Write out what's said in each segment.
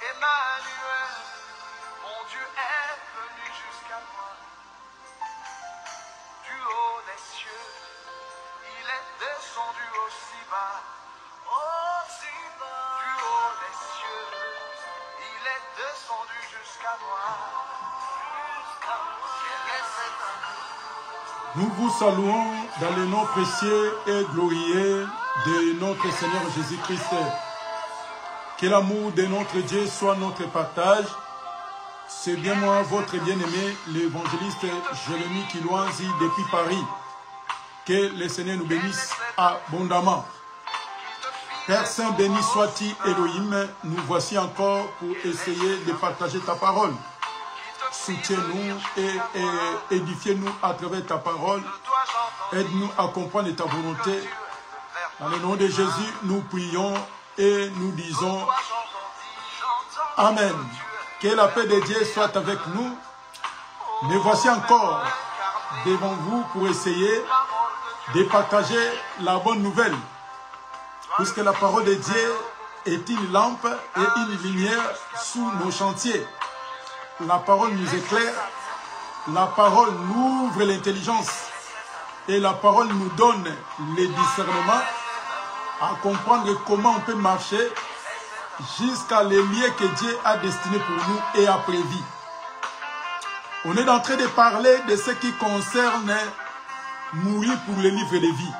Emmanuel, mon Dieu est venu jusqu'à moi. Du haut des cieux, il est descendu aussi bas. Aussi bas. Du haut des cieux, il est descendu jusqu'à moi. Nous vous saluons dans le nom précieux et glorieux de notre Seigneur Jésus-Christ. Que l'amour de notre Dieu soit notre partage. C'est bien moi, votre bien-aimé, l'évangéliste Jérémie Kilouanzi depuis Paris. Que le Seigneur nous bénisse abondamment. Père Saint, béni sois-tu Elohim. Nous voici encore pour essayer de partager ta parole. Soutiens-nous et édifiez-nous à travers ta parole. Aide-nous à comprendre ta volonté. Dans le nom de Jésus, nous prions et nous disons Amen. Que la paix de Dieu soit avec nous. Nous voici encore devant vous pour essayer de partager la bonne nouvelle. Puisque la parole de Dieu est une lampe et une lumière sous nos chantiers. La parole nous éclaire, la parole nous ouvre l'intelligence et la parole nous donne le discernement à comprendre comment on peut marcher jusqu'à les lieux que Dieu a destinés pour nous et a prévu. On est en train de parler de ce qui concerne mourir pour le livre de vie.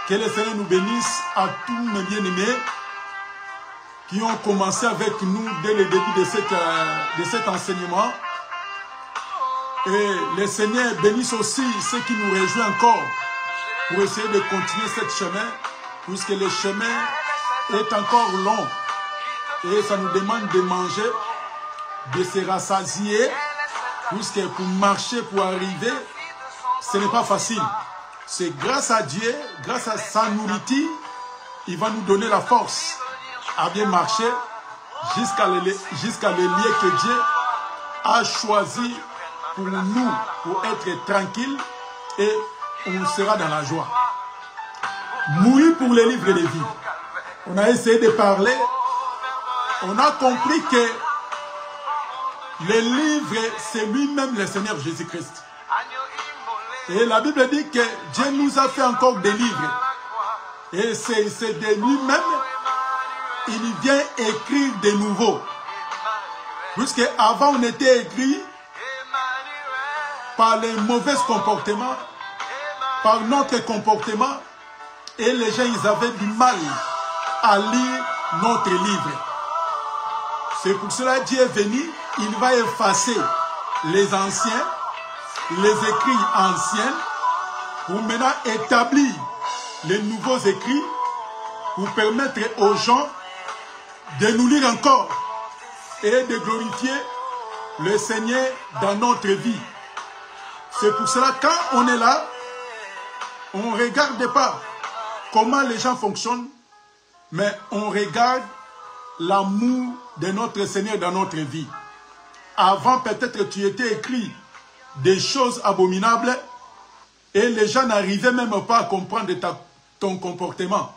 Que le Seigneur nous bénisse à tous mes bien-aimés qui ont commencé avec nous dès le début de cet enseignement. Et le Seigneur bénisse aussi ceux qui nous rejoignent encore pour essayer de continuer ce chemin, puisque le chemin est encore long. Et ça nous demande de manger, de se rassasier, puisque pour marcher, pour arriver, ce n'est pas facile. C'est grâce à Dieu, grâce à sa nourriture, il va nous donner la force à bien marcher jusqu'à le lieu que Dieu a choisi pour nous, pour être tranquille et on sera dans la joie. Mourir pour les livres de vie. On a essayé de parler, on a compris que le livre, c'est lui-même le Seigneur Jésus-Christ. Et la Bible dit que Dieu nous a fait encore des livres. Et c'est de lui-même, il vient écrire de nouveau. Puisque avant on était écrit par les mauvais comportements, par notre comportement, et les gens ils avaient du mal à lire notre livre. C'est pour cela que Dieu est venu, il va effacer les anciens, les écrits anciens, pour maintenant établir les nouveaux écrits, pour permettre aux gens de nous lire encore et de glorifier le Seigneur dans notre vie. C'est pour cela que quand on est là, on ne regarde pas comment les gens fonctionnent, mais on regarde l'amour de notre Seigneur dans notre vie. Avant, peut-être tu étais écrit des choses abominables et les gens n'arrivaient même pas à comprendre ton comportement.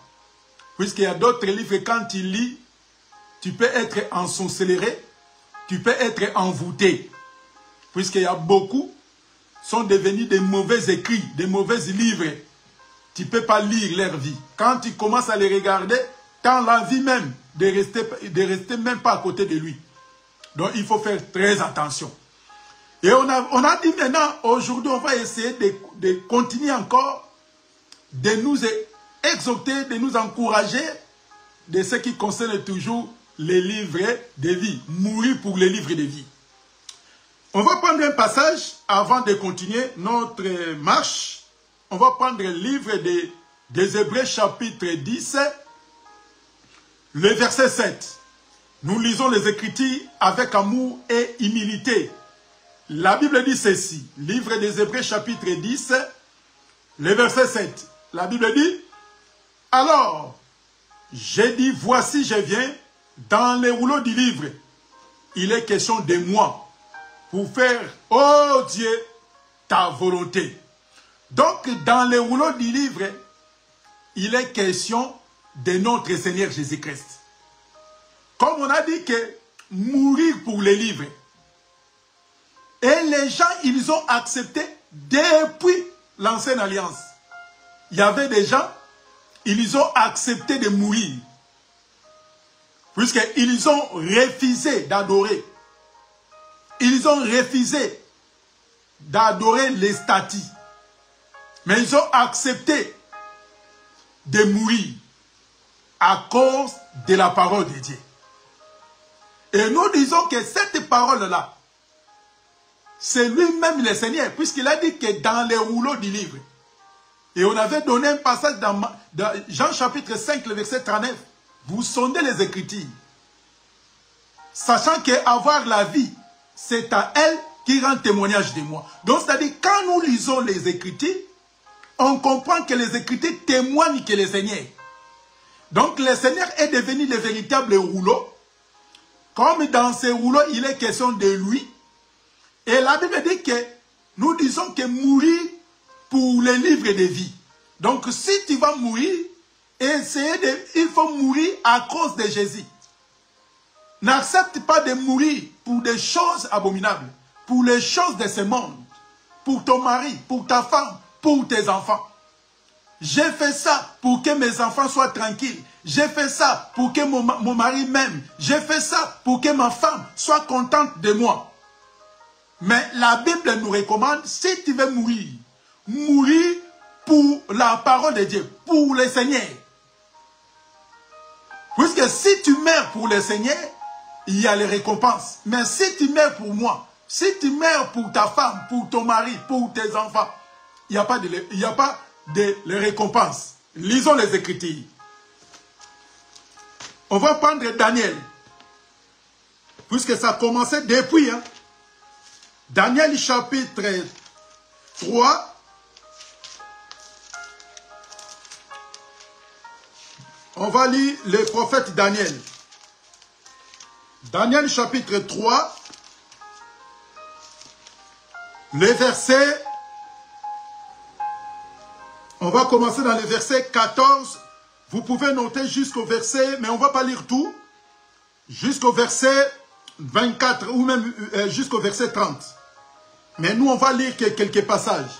Puisqu'il y a d'autres livres, quand tu lis, tu peux être ensorcelé, tu peux être envoûté. Puisqu'il y a beaucoup sont devenus des mauvais écrits, des mauvais livres. Tu ne peux pas lire leur vie. Quand tu commences à les regarder, tu as l'envie même de rester même pas à côté de lui. Donc il faut faire très attention. Et on a dit maintenant, aujourd'hui, on va essayer de continuer encore, de nous exhorter, de nous encourager de ce qui concerne toujours les livres de vie. Mourir pour les livres de vie. On va prendre un passage avant de continuer notre marche. On va prendre le livre des Hébreux chapitre 10, le verset 7. Nous lisons les Écritures avec amour et humilité. La Bible dit ceci, livre des Hébreux chapitre 10, le verset 7. La Bible dit, alors, j'ai dit, voici je viens, dans les rouleaux du livre, il est question de moi, pour faire, oh Dieu, ta volonté. Donc, dans les rouleaux du livre, il est question de notre Seigneur Jésus-Christ. Comme on a dit que mourir pour les livres. Et les gens, ils ont accepté depuis l'ancienne alliance. Il y avait des gens, ils ont accepté de mourir. Puisqu'ils ont refusé d'adorer. Ils ont refusé d'adorer les statues. Mais ils ont accepté de mourir à cause de la parole de Dieu. Et nous disons que cette parole-là, c'est lui-même le Seigneur, puisqu'il a dit que dans les rouleaux du livre, et on avait donné un passage dans Jean chapitre 5, le verset 39, vous sondez les Écritures, sachant qu'avoir la vie, c'est à elle qui rend témoignage de moi. Donc, c'est-à-dire, quand nous lisons les Écritures, on comprend que les Écritures témoignent que le Seigneur. Donc, le Seigneur est devenu le véritable rouleau. Comme dans ces rouleaux, il est question de lui. Et la Bible dit que nous disons que mourir pour les livres de vie. Donc, si tu vas mourir, il faut mourir à cause de Jésus. N'accepte pas de mourir pour des choses abominables, pour les choses de ce monde, pour ton mari, pour ta femme, pour tes enfants. J'ai fait ça pour que mes enfants soient tranquilles. J'ai fait ça pour que mon mari m'aime. J'ai fait ça pour que ma femme soit contente de moi. Mais la Bible nous recommande, si tu veux mourir, mourir pour la parole de Dieu, pour le Seigneur. Puisque si tu meurs pour le Seigneur, il y a les récompenses. Mais si tu meurs pour moi, si tu meurs pour ta femme, pour ton mari, pour tes enfants, il n'y a pas de récompenses. Lisons les Écritures. On va prendre Daniel. Puisque ça a commencé depuis. Hein. Daniel chapitre 3. On va lire le prophète Daniel. Daniel chapitre 3. Le verset. On va commencer dans le verset 14. Vous pouvez noter jusqu'au verset, mais on ne va pas lire tout. Jusqu'au verset 24 ou même jusqu'au verset 30. Mais nous, on va lire quelques passages.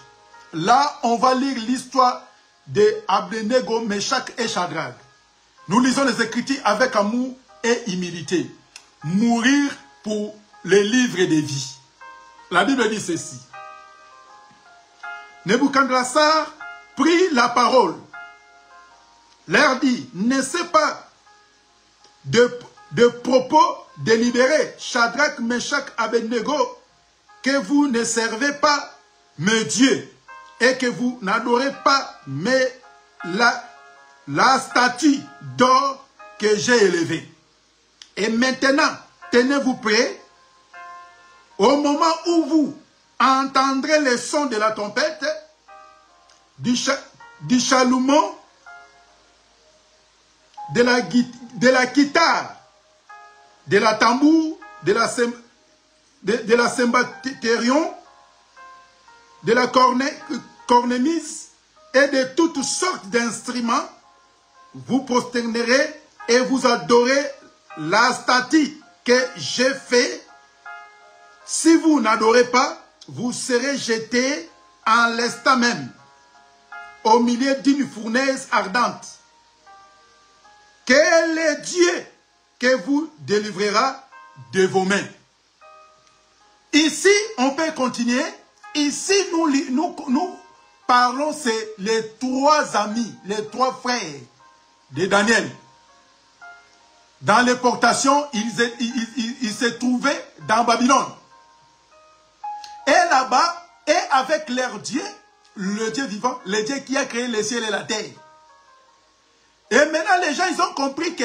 Là, on va lire l'histoire de Abednego, Meshach et Shadrach. Nous lisons les Écritures avec amour et humilité. Mourir pour les livres de vie. La Bible dit ceci. Nebuchadnezzar prit la parole, leur dit, n'essaie pas de propos délibérés, Shadrach, Meshach, Abednego, que vous ne servez pas mes dieux et que vous n'adorez pas la statue d'or que j'ai élevée. Et maintenant, tenez-vous prêts, au moment où vous entendrez le son de la trompette, du chalumeau, de la guitare, de la tambour, de la cymbaterion, de la cornemuse et de toutes sortes d'instruments, vous prosternerez et vous adorez la statue que j'ai faite. Si vous n'adorez pas, vous serez jetés en l'instant même, au milieu d'une fournaise ardente. Quel est Dieu que vous délivrera de vos mains? Ici, on peut continuer. Ici, nous parlons, c'est les trois amis, les trois frères de Daniel. Dans l'éportation, ils se trouvaient dans Babylone. Et là-bas, et avec leur Dieu, le Dieu vivant, le Dieu qui a créé le ciel et la terre. Et maintenant, les gens, ils ont compris que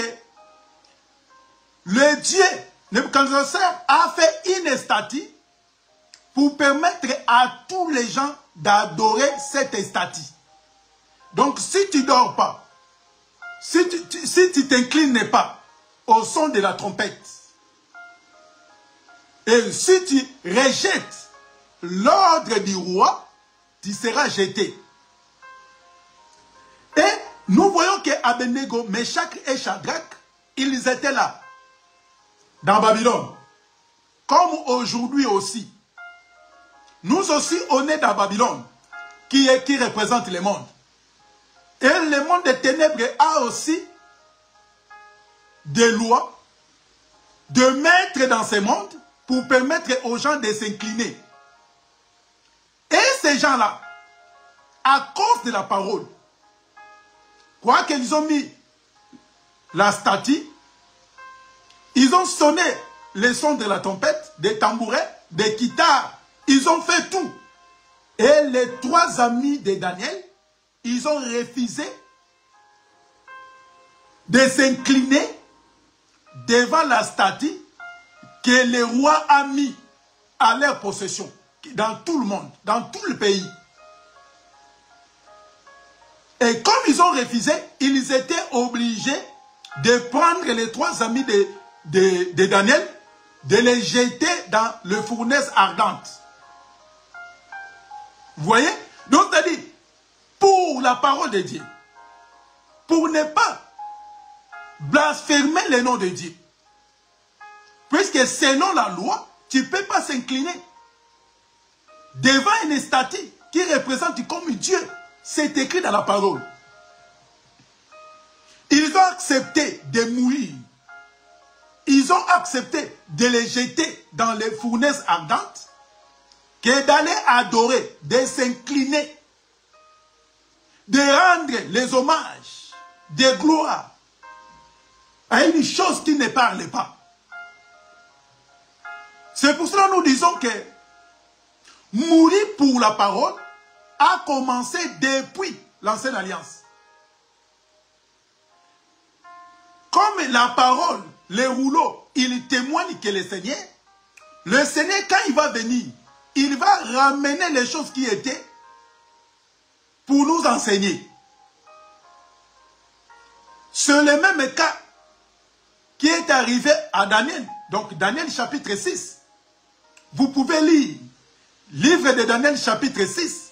le Dieu, Nebuchadnezzar, a fait une statue pour permettre à tous les gens d'adorer cette statue. Donc, si tu ne dors pas, si tu t'inclines pas au son de la trompette, et si tu rejettes l'ordre du roi, tu seras jeté. Et nous voyons que Abednego, Meshach et Shadrach, ils étaient là, dans Babylone. Comme aujourd'hui aussi. Nous aussi, on est dans Babylone, qui représente le monde. Et le monde des ténèbres a aussi des lois de mettre dans ce monde pour permettre aux gens de s'incliner. Et ces gens-là, à cause de la parole, quoi qu'ils ont mis la statue, ils ont sonné les sons de la trompette, des tambourets, des guitares, ils ont fait tout. Et les 3 amis de Daniel, ils ont refusé de s'incliner devant la statue que le roi a mis à leur possession, dans tout le monde, dans tout le pays. Et comme ils ont refusé, ils étaient obligés de prendre les 3 amis de Daniel, de les jeter dans le fournaise ardente. Vous voyez? Donc, c'est-à-dire, pour la parole de Dieu, pour ne pas blasphémer le nom de Dieu, puisque selon la loi, tu ne peux pas s'incliner devant une statue qui représente comme Dieu. C'est écrit dans la parole. Ils ont accepté de mourir. Ils ont accepté de les jeter dans les fournaises ardentes, que d'aller adorer, de s'incliner, de rendre les hommages, de gloire à une chose qui ne parle pas. C'est pour cela que nous disons que mourir pour la parole a commencé depuis l'ancienne alliance. Comme la parole, les rouleaux, il témoigne que le Seigneur, quand il va venir, il va ramener les choses qui étaient pour nous enseigner. C'est le même cas qui est arrivé à Daniel. Donc Daniel chapitre 6. Vous pouvez lire livre de Daniel chapitre 6.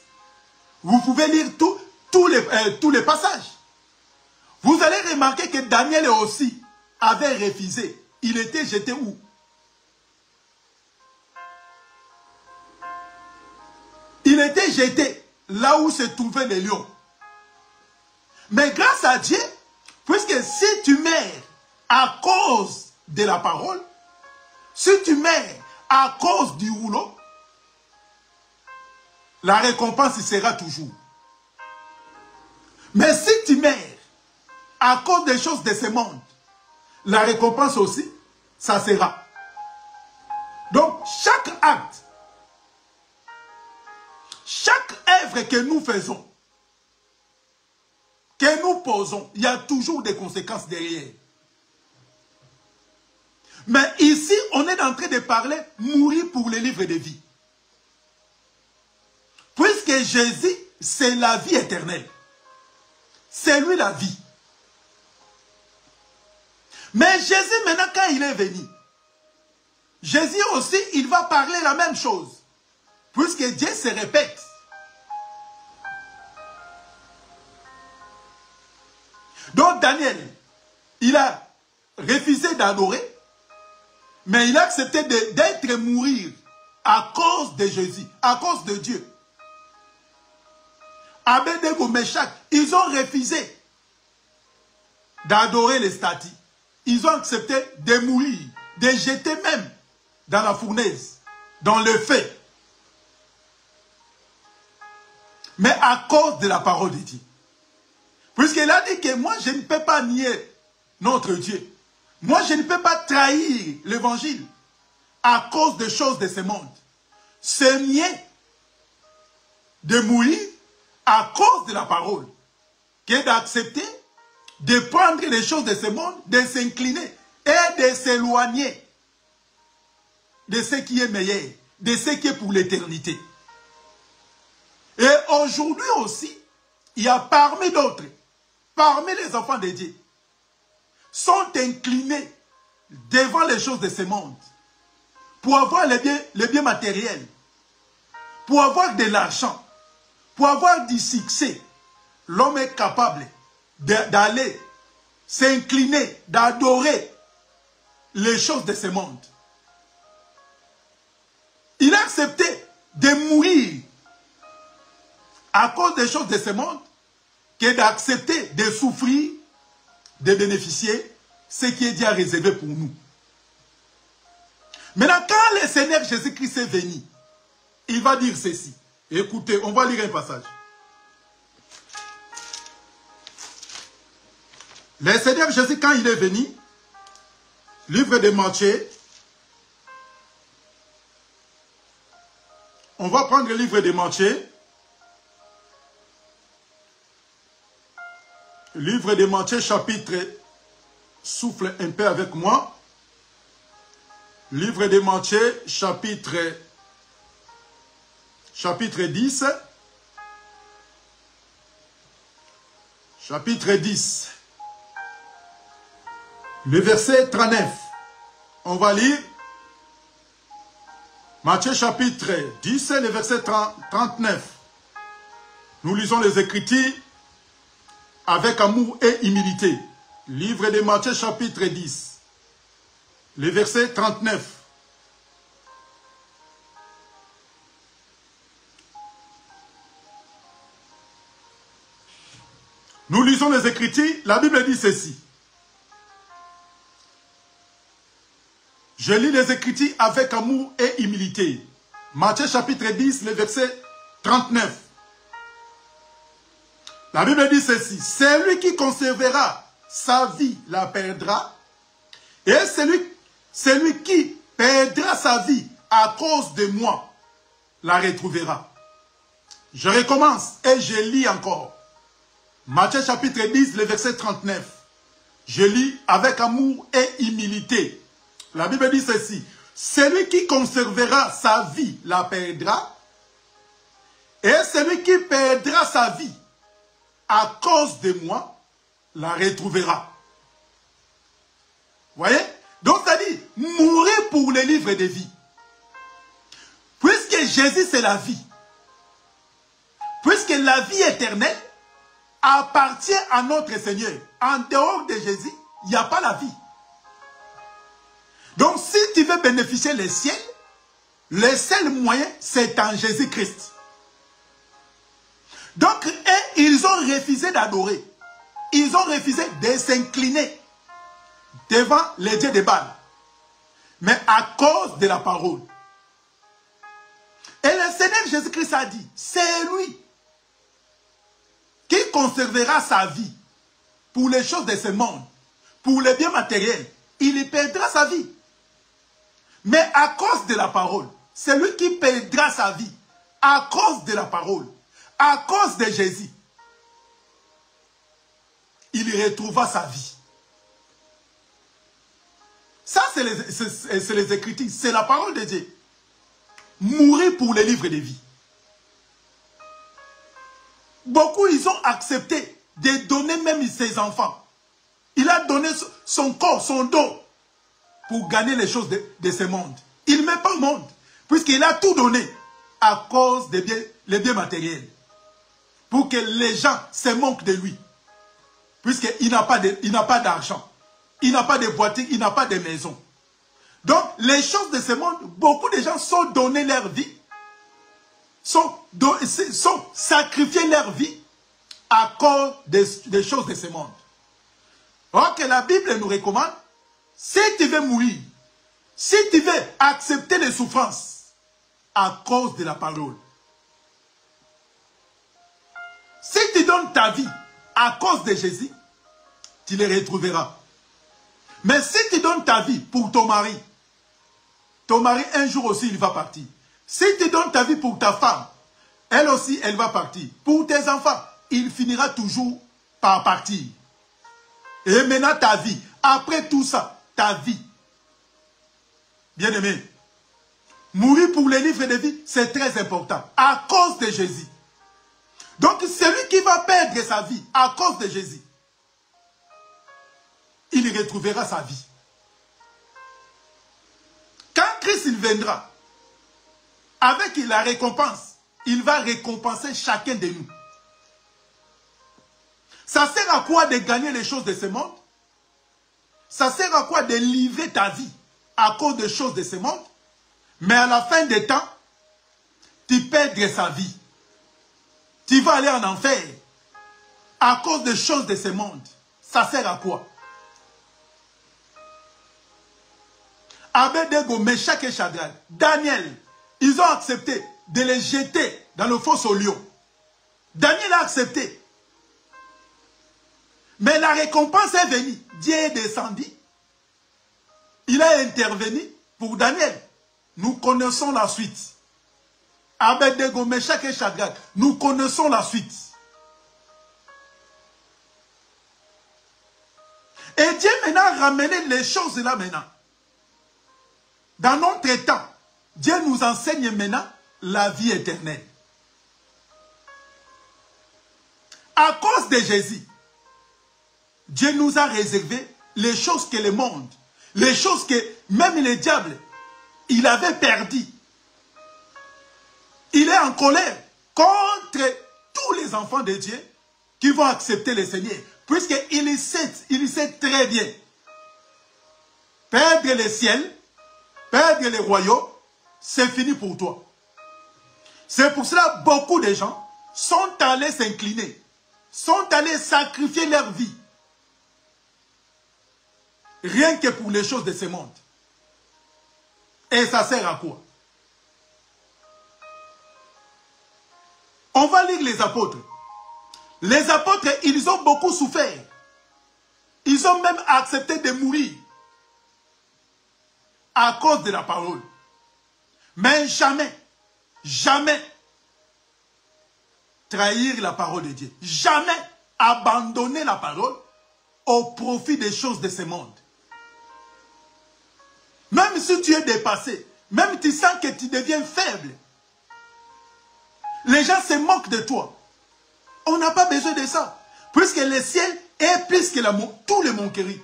Vous pouvez lire tous les passages. Vous allez remarquer que Daniel aussi avait refusé. Il était jeté où? Il était jeté là où se trouvaient les lions. Mais grâce à Dieu, puisque si tu meurs à cause de la parole, si tu meurs à cause du rouleau, la récompense sera toujours. Mais si tu meurs à cause des choses de ce monde, la récompense aussi, ça sera. Donc, chaque acte, chaque œuvre que nous faisons, que nous posons, il y a toujours des conséquences derrière. Mais ici, on est en train de parler mourir pour les livres de vie. Puisque Jésus, c'est la vie éternelle. C'est lui la vie. Mais Jésus, maintenant, quand il est venu, Jésus aussi, il va parler la même chose. Puisque Dieu se répète. Donc Daniel, il a refusé d'adorer, mais il a accepté d'être mourir à cause de Jésus, à cause de Dieu. Abednego, Meshach, ils ont refusé d'adorer les statues. Ils ont accepté de mourir, de jeter même dans la fournaise, dans le feu. Mais à cause de la parole de Dieu. Puisqu'il a dit que moi, je ne peux pas nier notre Dieu. Moi, je ne peux pas trahir l'évangile à cause des choses de ce monde. C'est nier de mourir à cause de la parole, qui est d'accepter de prendre les choses de ce monde, de s'incliner et de s'éloigner de ce qui est meilleur, de ce qui est pour l'éternité. Et aujourd'hui aussi, il y a parmi d'autres, parmi les enfants de Dieu, sont inclinés devant les choses de ce monde pour avoir les biens matériels. pour avoir de l'argent, pour avoir du succès, l'homme est capable d'aller s'incliner, d'adorer les choses de ce monde. Il a accepté de mourir à cause des choses de ce monde que d'accepter de souffrir, de bénéficier ce qui est déjà réservé pour nous. Maintenant, quand le Seigneur Jésus-Christ est venu, il va dire ceci. Écoutez, on va lire un passage. Le Seigneur Jésus, quand il est venu, livre de Matthieu, on va prendre le livre de Matthieu. Livre de Matthieu, chapitre, souffle un peu avec moi. Livre de Matthieu, chapitre 10. Chapitre 10. Le verset 39. On va lire. Matthieu chapitre 10, le verset 39. Nous lisons les Écritures avec amour et humilité. Livre de Matthieu chapitre 10, le verset 39. Nous lisons les Écritures, la Bible dit ceci. Je lis les Écritures avec amour et humilité. Matthieu chapitre 10, le verset 39. La Bible dit ceci. Celui qui conservera sa vie la perdra. Et celui qui perdra sa vie à cause de moi la retrouvera. Je recommence et je lis encore. Matthieu chapitre 10, le verset 39. Je lis avec amour et humilité. La Bible dit ceci. Celui qui conservera sa vie la perdra. Et celui qui perdra sa vie à cause de moi la retrouvera. Voyez? Donc ça dit, mourir pour le livre de vie. Puisque Jésus c'est la vie. Puisque la vie éternelle appartient à notre Seigneur. En dehors de Jésus, il n'y a pas la vie. Donc, si tu veux bénéficier les ciels, le seul moyen, c'est en Jésus-Christ. Donc, ils ont refusé d'adorer. Ils ont refusé de s'incliner devant les dieux de Baal. Mais à cause de la parole. Et le Seigneur Jésus-Christ a dit, c'est lui qui conservera sa vie pour les choses de ce monde, pour les biens matériels. Il y perdra sa vie. Mais à cause de la parole, c'est lui qui perdra sa vie. À cause de la parole, à cause de Jésus, il y retrouvera sa vie. Ça, c'est les Écritures, c'est la parole de Dieu. Mourir pour les livres de vie. Beaucoup, ils ont accepté de donner même ses enfants. Il a donné son corps, son dos, pour gagner les choses de ce monde. Il ne met pas au monde, puisqu'il a tout donné à cause des biens matériels. Pour que les gens se moquent de lui. Puisqu'il n'a pas d'argent. Il n'a pas de voiture, il n'a pas de maison. Donc, les choses de ce monde, beaucoup de gens sont donnés leur vie, sont sacrifiés leur vie à cause des choses de ce monde. Or que la Bible nous recommande, si tu veux mourir, si tu veux accepter les souffrances à cause de la parole, si tu donnes ta vie à cause de Jésus, tu les retrouveras. Mais si tu donnes ta vie pour ton mari un jour aussi il va partir. Si tu donnes ta vie pour ta femme, elle aussi elle va partir. Pour tes enfants, il finira toujours par partir. Et maintenant ta vie, après tout ça, ta vie. Bien-aimé, mourir pour les livres de vie, c'est très important. À cause de Jésus. Donc celui qui va perdre sa vie à cause de Jésus, il retrouvera sa vie. Quand Christ il viendra, avec la récompense il va récompenser chacun de nous. Ça sert à quoi de gagner les choses de ce monde? Ça sert à quoi de livrer ta vie à cause des choses de ce monde? Mais à la fin des temps, tu perdras sa vie. Tu vas aller en enfer à cause des choses de ce monde. Ça sert à quoi? Abednego, Meshach et Shadrach, Daniel, ils ont accepté de les jeter dans le fosse au lion. Daniel a accepté. Mais la récompense est venue. Dieu est descendu. Il a intervenu pour Daniel. Nous connaissons la suite. Abednego, Meshach et Shadrach, nous connaissons la suite. Et Dieu maintenant a ramené les choses là maintenant. Dans notre temps, Dieu nous enseigne maintenant la vie éternelle. À cause de Jésus, Dieu nous a réservé les choses que le monde, les choses que même le diable, il avait perdu. Il est en colère contre tous les enfants de Dieu qui vont accepter le Seigneur. Puisqu'il sait très bien. Perdre le ciel, perdre les royaumes, c'est fini pour toi. C'est pour cela que beaucoup de gens sont allés s'incliner, sont allés sacrifier leur vie. Rien que pour les choses de ce monde. Et ça sert à quoi? On va lire les apôtres. Les apôtres, ils ont beaucoup souffert. Ils ont même accepté de mourir à cause de la parole. Mais jamais, jamais trahir la parole de Dieu. Jamais abandonner la parole au profit des choses de ce monde. Même si tu es dépassé, même tu sens que tu deviens faible, les gens se moquent de toi. On n'a pas besoin de ça. Puisque le ciel est plus que tout le moquerie.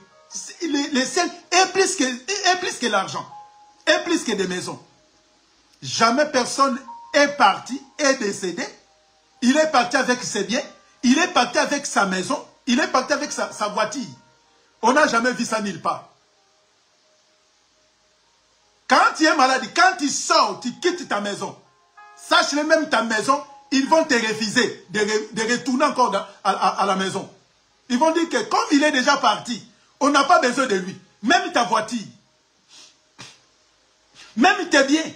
Le ciel est plus que l'argent. Est plus que des maisons. Jamais personne est parti, est décédé. Il est parti avec ses biens. Il est parti avec sa maison. Il est parti avec sa voiture. On n'a jamais vu ça nulle part. Quand tu es malade, quand tu sors, tu quittes ta maison. Sache-le, même ta maison, ils vont te refuser de retourner encore à la maison. Ils vont dire que comme il est déjà parti, on n'a pas besoin de lui. Même ta voiture, même tes biens,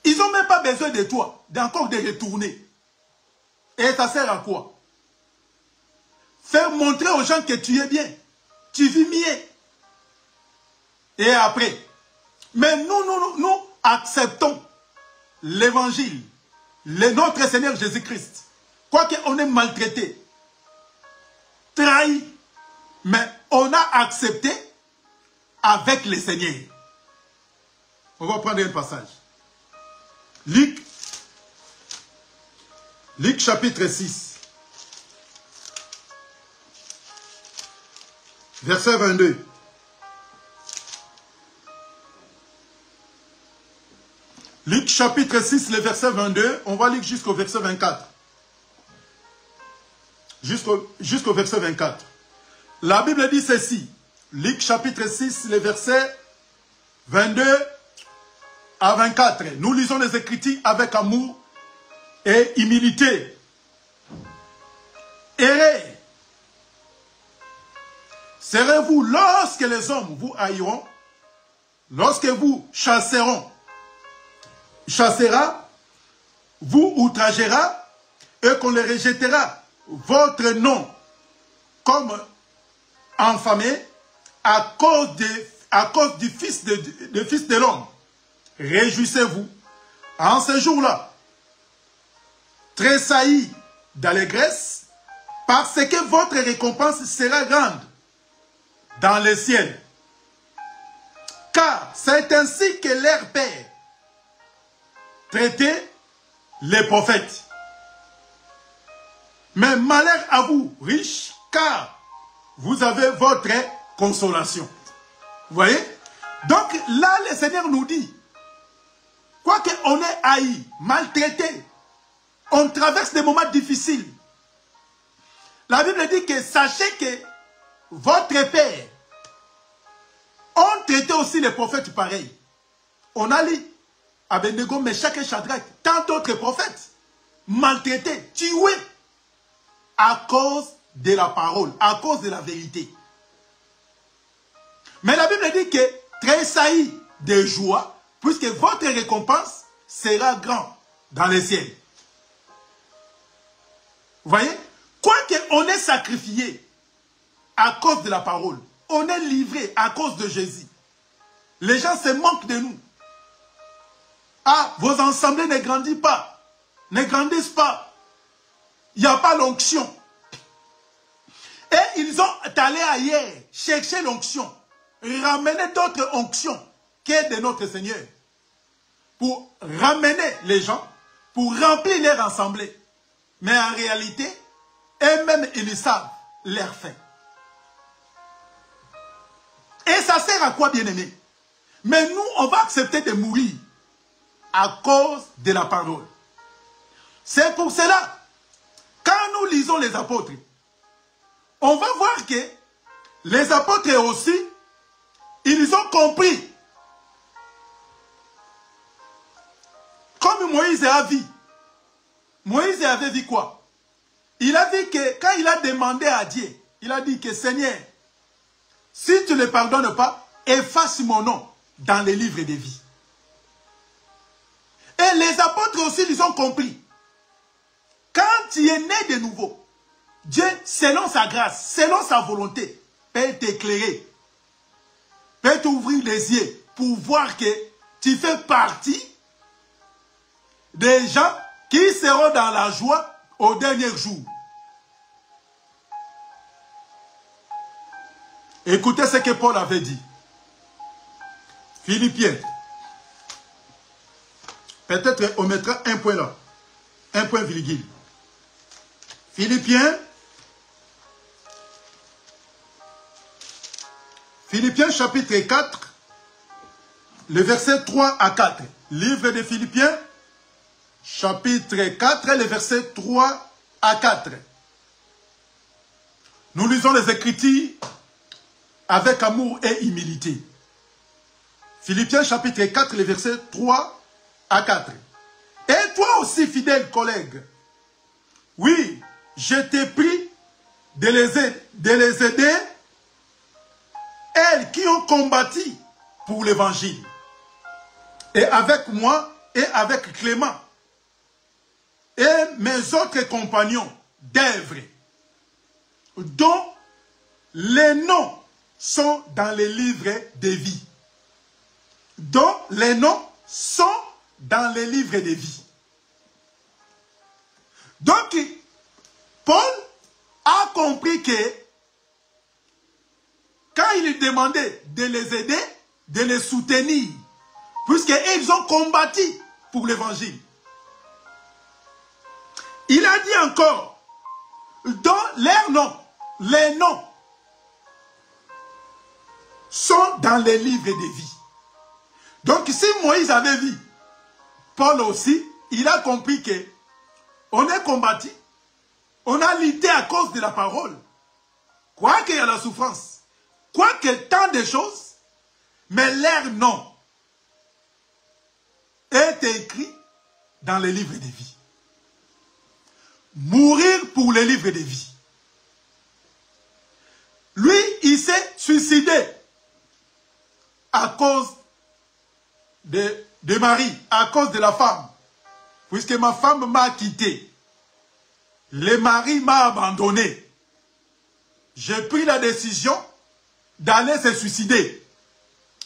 ils n'ont même pas besoin de toi, d'encore de retourner. Et ça sert à quoi? Faire montrer aux gens que tu es bien, tu vis mieux. Et après, mais nous acceptons l'évangile, notre Seigneur Jésus-Christ. Quoique on est maltraité, trahi, mais on a accepté avec le Seigneur. On va prendre un passage. Luc chapitre 6, verset 22. Luc chapitre 6, le verset 22, on va lire jusqu'au verset 24. Jusqu'au verset 24. La Bible dit ceci. Luc chapitre 6, le verset 22 à 24. Nous lisons les Écritures avec amour et humilité. Errez. Serez-vous lorsque les hommes vous haïront, lorsque vous chassera, vous outragera et qu'on les rejettera votre nom comme infamé à cause du Fils de l'homme. Réjouissez-vous en ce jour-là, tressaillis d'allégresse, parce que votre récompense sera grande dans le ciel. Car c'est ainsi que leur Père traitait les prophètes. Mais malheur à vous, riches, car vous avez votre consolation. Vous voyez? Donc là, le Seigneur nous dit, Quoique on est haï, maltraité, on traverse des moments difficiles. La Bible dit que sachez que votre Père ont traité aussi les prophètes pareils. On a lu Abednego, Meshach et Shadrach, tant d'autres prophètes, maltraités, tués, à cause de la parole, à cause de la vérité. Mais la Bible dit que tressaillez de joie, puisque votre récompense sera grande dans les ciels. Vous voyez? Quoique on est sacrifié à cause de la parole, on est livré à cause de Jésus. Les gens se moquent de nous. Ah, vos assemblées ne grandissent pas. Ne grandissent pas. Il n'y a pas l'onction. Et ils ont allé ailleurs chercher l'onction. Ramener d'autres onctions que de notre Seigneur. Pour ramener les gens, pour remplir leur assemblée. Mais en réalité, eux-mêmes, ils savent leur fin. Et ça sert à quoi, bien-aimé? Mais nous, on va accepter de mourir à cause de la parole. C'est pour cela, quand nous lisons les apôtres, on va voir que les apôtres aussi, ils ont compris. Comme Moïse a vu. Moïse avait vu quoi? Il a dit que quand il a demandé à Dieu, il a dit que Seigneur, si tu ne pardonnes pas, efface mon nom dans les livres de vie. Et les apôtres aussi, ils ont compris. Quand tu es né de nouveau, Dieu, selon sa grâce, selon sa volonté, peut t'éclairer, peut t'ouvrir les yeux pour voir que tu fais partie des gens qui seront dans la joie au dernier jour. Écoutez ce que Paul avait dit. Philippiens. Peut-être on mettra un point là. Un point virgule. Philippiens. Philippiens chapitre 4. Le verset 3 à 4. Livre de Philippiens. Chapitre 4, les versets 3 à 4. Nous lisons les Écritures avec amour et humilité. Philippiens chapitre 4, les versets 3 à 4. Et toi aussi, fidèle collègue, oui, je t'ai pris de les aider, elles qui ont combattu pour l'évangile. Et avec moi et avec Clément, et mes autres compagnons d'œuvre, dont les noms sont dans les livres de vie. Dont les noms sont dans les livres de vie. Donc, Paul a compris que quand il demandait de les aider, de les soutenir, puisqu'ils ont combattu pour l'évangile. Il a dit encore, dans leurs noms, les noms sont dans les livres de vie. Donc si Moïse avait vu, Paul aussi, il a compris que on est combattu, on a lutté à cause de la parole. Quoi qu'il y a la souffrance, quoi qu'il y ait tant de choses, mais leur nom est écrit dans les livres de vie. Mourir pour les livres de vie. Lui, il s'est suicidé à cause de Marie, à cause de la femme. Puisque ma femme m'a quitté. Le mari m'a abandonné. J'ai pris la décision d'aller se suicider.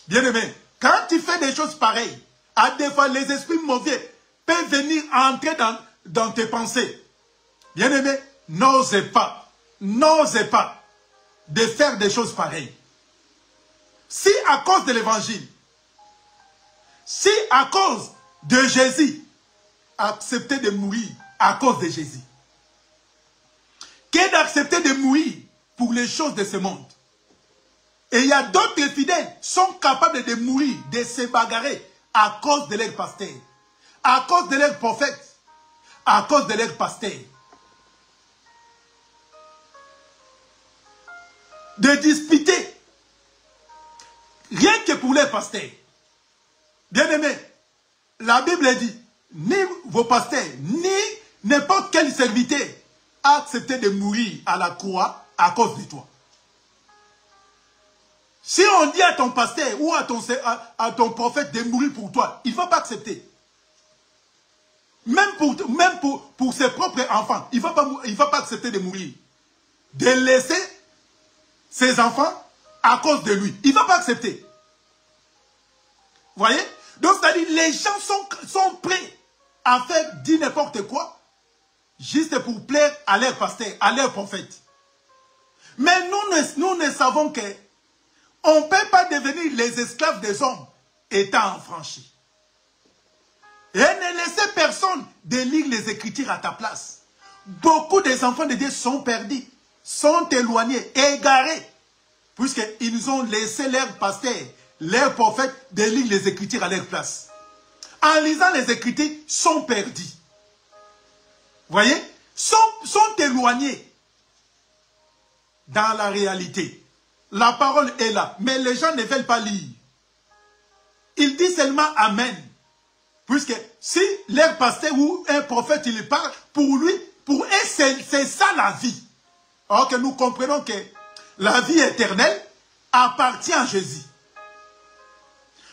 Bien aimé, quand tu fais des choses pareilles, à des fois les esprits mauvais peuvent venir entrer dans tes pensées. Bien aimé, n'osez pas de faire des choses pareilles. Si à cause de l'évangile, si à cause de Jésus, acceptez de mourir à cause de Jésus, que d'accepter de mourir pour les choses de ce monde. Et il y a d'autres fidèles qui sont capables de mourir, de se bagarrer à cause de leurs pasteurs, à cause de leurs prophètes, à cause de leurs pasteurs. De disputer, rien que pour les pasteurs. Bien-aimés, la Bible dit, ni vos pasteurs, ni n'importe quel serviteur a accepté de mourir à la croix à cause de toi. Si on dit à ton pasteur ou à ton prophète de mourir pour toi, il ne va pas accepter. Même pour ses propres enfants, il ne va pas accepter de mourir. De laisser ses enfants à cause de lui. Il ne va pas accepter. Vous voyez? Donc, c'est-à-dire, les gens sont prêts à faire dire n'importe quoi, juste pour plaire à leur pasteur, à leur prophète. Mais nous ne savons que on ne peut pas devenir les esclaves des hommes étant affranchis. Et ne laissez personne de lire les Écritures à ta place. Beaucoup des enfants de Dieu sont perdus, sont éloignés, égarés, puisqu'ils ont laissé leurs pasteurs, leurs prophètes de lire les Écritures à leur place. En lisant les Écritures, sont perdus. Vous voyez? Sont éloignés dans la réalité. La parole est là, mais les gens ne veulent pas lire. Ils disent seulement Amen. Puisque si leur pasteur ou un prophète, il parle, pour eux, c'est ça la vie. Alors que nous comprenons que la vie éternelle appartient à Jésus.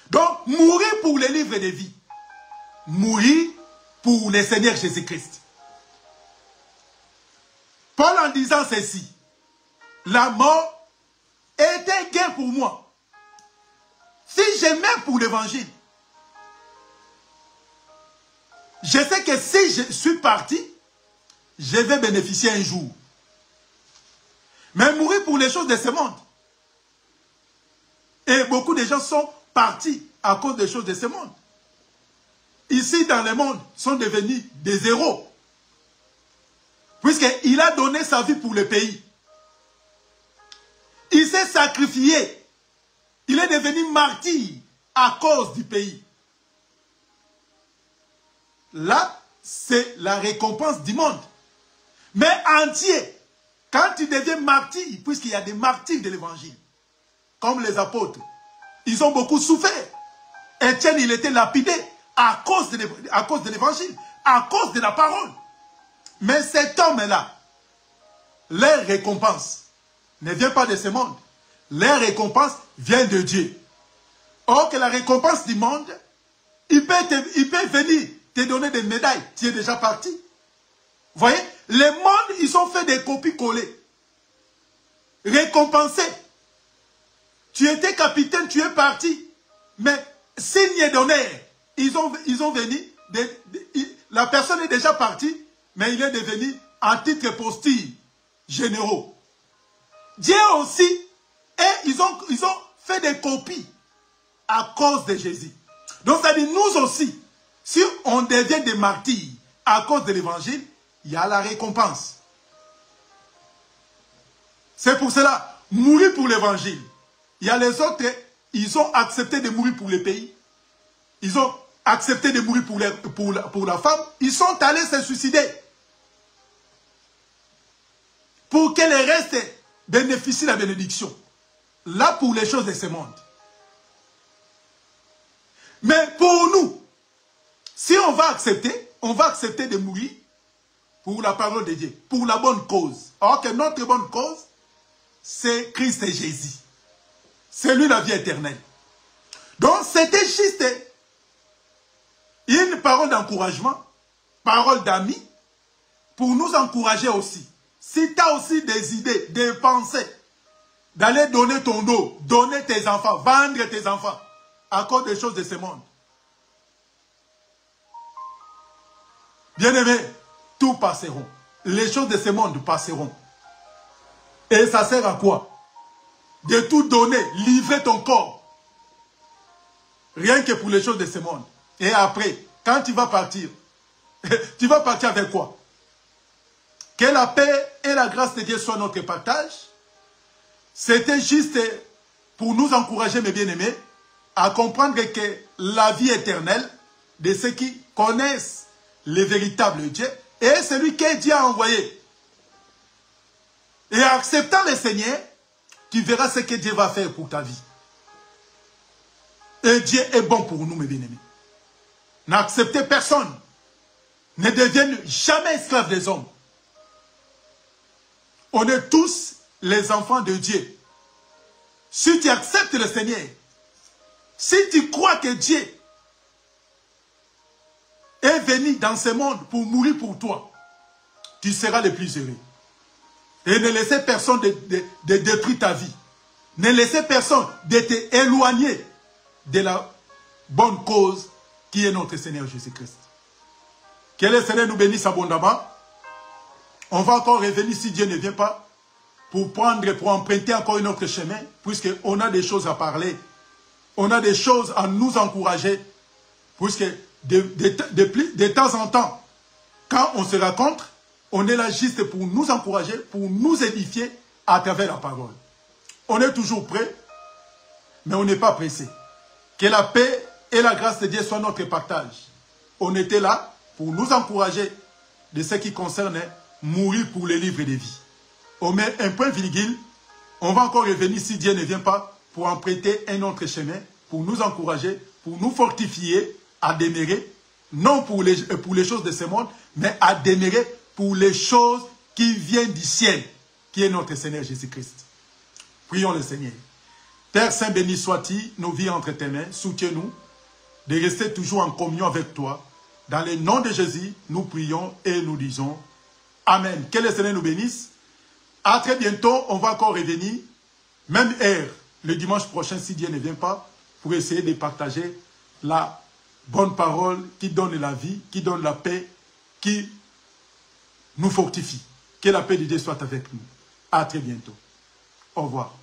Donc, mourir pour le livre de vie. Mourir pour le Seigneur Jésus-Christ. Paul en disant ceci, la mort était gain pour moi. Si je meurs pour l'évangile, je sais que si je suis parti, je vais bénéficier un jour. Mais mourir pour les choses de ce monde. Et beaucoup de gens sont partis à cause des choses de ce monde. Ici, dans le monde, sont devenus des héros. Puisqu'il a donné sa vie pour le pays. Il s'est sacrifié. Il est devenu martyr à cause du pays. Là, c'est la récompense du monde. Mais entier, quand tu deviens martyr, puisqu'il y a des martyrs de l'évangile, comme les apôtres, ils ont beaucoup souffert. Étienne, il était lapidé à cause de l'évangile, à cause de la parole. Mais cet homme-là, leur récompense ne vient pas de ce monde. Leur récompense vient de Dieu. Or que la récompense du monde, il peut venir te donner des médailles. Tu es déjà parti. Vous voyez, les mondes, ils ont fait des copies-collées. Récompensés. Tu étais capitaine, tu es parti. Mais signe d'honneur, ils ont venu. La personne est déjà partie, mais il est devenu en titre postille généraux. Dieu aussi, et ils ont fait des copies à cause de Jésus. Donc, ça dit, nous aussi, si on devient des martyrs à cause de l'évangile, il y a la récompense. C'est pour cela, mourir pour l'évangile. Il y a les autres, ils ont accepté de mourir pour le pays. Ils ont accepté de mourir pour la femme. Ils sont allés se suicider. Pour que les restes bénéficient de la bénédiction. Là, pour les choses de ce monde. Mais pour nous, si on va accepter de mourir pour la parole de Dieu, pour la bonne cause. Alors que notre bonne cause, c'est Christ et Jésus. C'est lui la vie éternelle. Donc, c'était juste une parole d'encouragement, parole d'amis, pour nous encourager aussi. Si tu as aussi des idées, des pensées, d'aller donner ton dos, donner tes enfants, vendre tes enfants, à cause des choses de ce monde. Bien-aimés, tout passeront. Les choses de ce monde passeront. Et ça sert à quoi? De tout donner, livrer ton corps. Rien que pour les choses de ce monde. Et après, quand tu vas partir avec quoi? Que la paix et la grâce de Dieu soient notre partage. C'était juste pour nous encourager, mes bien-aimés, à comprendre que la vie éternelle de ceux qui connaissent le véritable Dieu est celui que Dieu a envoyé. Et en acceptant le Seigneur, tu verras ce que Dieu va faire pour ta vie. Et Dieu est bon pour nous, mes bien-aimés. N'acceptez personne. Ne devienne jamais esclave des hommes. On est tous les enfants de Dieu. Si tu acceptes le Seigneur, si tu crois que Dieu est venu dans ce monde pour mourir pour toi, tu seras le plus heureux. Et ne laissez personne de détruire ta vie. Ne laissez personne de t'éloigner de la bonne cause qui est notre Seigneur Jésus-Christ. Que le Seigneur nous bénisse abondamment. On va encore revenir si Dieu ne vient pas pour emprunter encore un autre chemin, puisqu'on a des choses à parler. On a des choses à nous encourager, puisque de temps en temps, quand on se rencontre, on est là juste pour nous encourager, pour nous édifier à travers la parole. On est toujours prêt, mais on n'est pas pressé. Que la paix et la grâce de Dieu soient notre partage. On était là pour nous encourager de ce qui concerne mourir pour les livres de vie. On met un point virgule. On va encore revenir si Dieu ne vient pas pour emprunter un autre chemin, pour nous encourager, pour nous fortifier à demeurer, non pour les choses de ce monde, mais à demeurer pour les choses qui viennent du ciel, qui est notre Seigneur Jésus-Christ. Prions le Seigneur. Père Saint, béni sois-tu, nos vies entre tes mains, soutiens-nous de rester toujours en communion avec toi. Dans le nom de Jésus, nous prions et nous disons Amen. Que le Seigneur nous bénisse. À très bientôt, on va encore revenir, même heure, le dimanche prochain, si Dieu ne vient pas, pour essayer de partager la bonne parole qui donne la vie, qui donne la paix, qui nous fortifie. Que la paix de Dieu soit avec nous. À très bientôt. Au revoir.